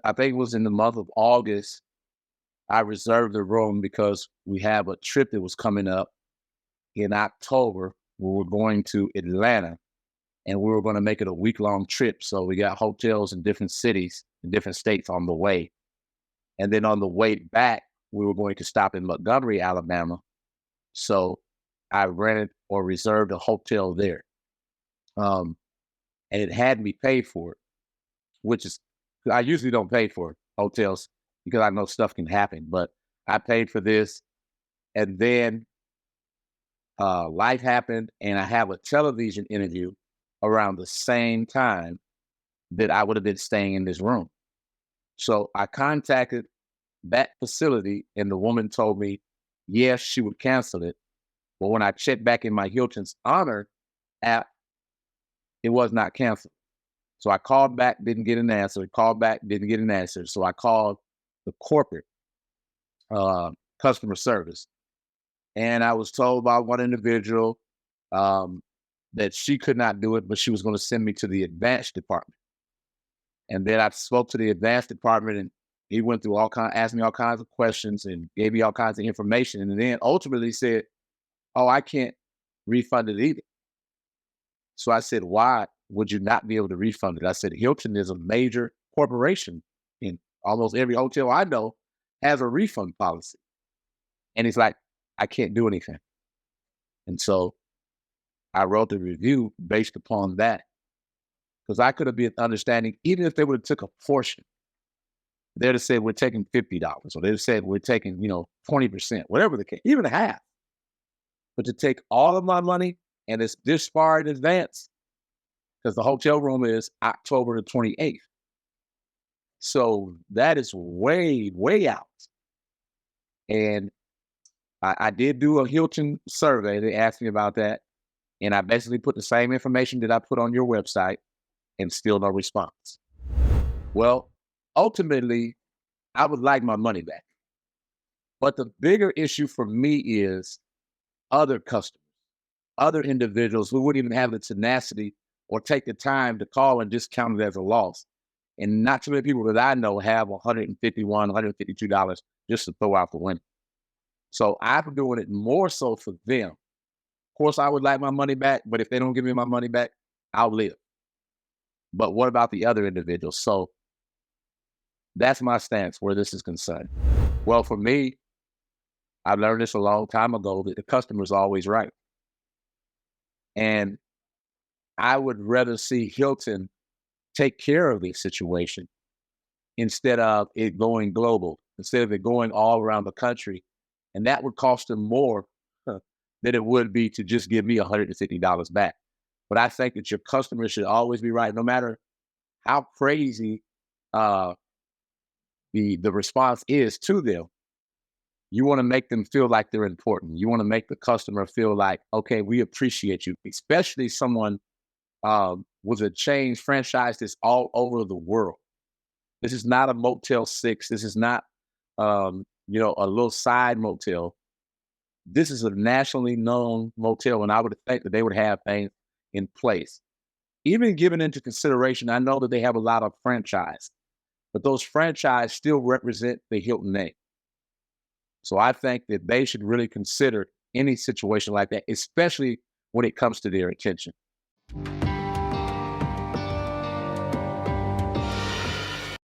I think it was in the month of August, I reserved the room because we have a trip that was coming up in October. We were going to Atlanta and we were going to make it a week-long trip. So we got hotels in different cities, in different states on the way. And then on the way back, we were going to stop in Montgomery, Alabama. So I rented or reserved a hotel there. And it had me pay for it, which is, I usually don't pay for hotels because I know stuff can happen, but I paid for this. And then life happened and I have a television interview around the same time that I would have been staying in this room. So I contacted that facility and the woman told me, yes, she would cancel it. But when I checked back in my Hilton's Honor app, it was not canceled. So I called back, didn't get an answer. Called back, didn't get an answer. So I called the corporate customer service. And I was told by one individual that she could not do it, but she was going to send me to the advanced department. And then I spoke to the advanced department and he went through asked me all kinds of questions and gave me all kinds of information. And then ultimately said, oh, I can't refund it either. So I said, why would you not be able to refund it? I said, Hilton is a major corporation and almost every hotel I know has a refund policy. And he's like, I can't do anything. And so I wrote the review based upon that because I could have been understanding, even if they would have took a portion, they'd have said, we're taking $50 or they'd have said, we're taking, 20%, whatever the case, even half. But to take all of my money and it's this far in advance, because the hotel room is October the 28th. So that is way, way out. And I did do a Hilton survey. They asked me about that. And I basically put the same information that I put on your website and still no response. Well, ultimately, I would like my money back. But the bigger issue for me is other customers, other individuals who wouldn't even have the tenacity or take the time to call and just count it as a loss. And not too many people that I know have $151, $152 just to throw out the window. So I'm doing it more so for them. Of course, I would like my money back, but if they don't give me my money back, I'll live. But what about the other individuals? So that's my stance where this is concerned. Well, for me, I learned this a long time ago that the customer is always right. And I would rather see Hilton take care of the situation instead of it going global, instead of it going all around the country. And that would cost them more than it would be to just give me $150 back. But I think that your customers should always be right, no matter how crazy the response is to them. You want to make them feel like they're important. You want to make the customer feel like, okay, we appreciate you, especially someone with a chain franchise that's all over the world. This is not a Motel 6. This is not, a little side motel. This is a nationally known motel, and I would think that they would have things in place. Even given into consideration, I know that they have a lot of franchise, but those franchise still represent the Hilton name. So I think that they should really consider any situation like that, especially when it comes to their attention.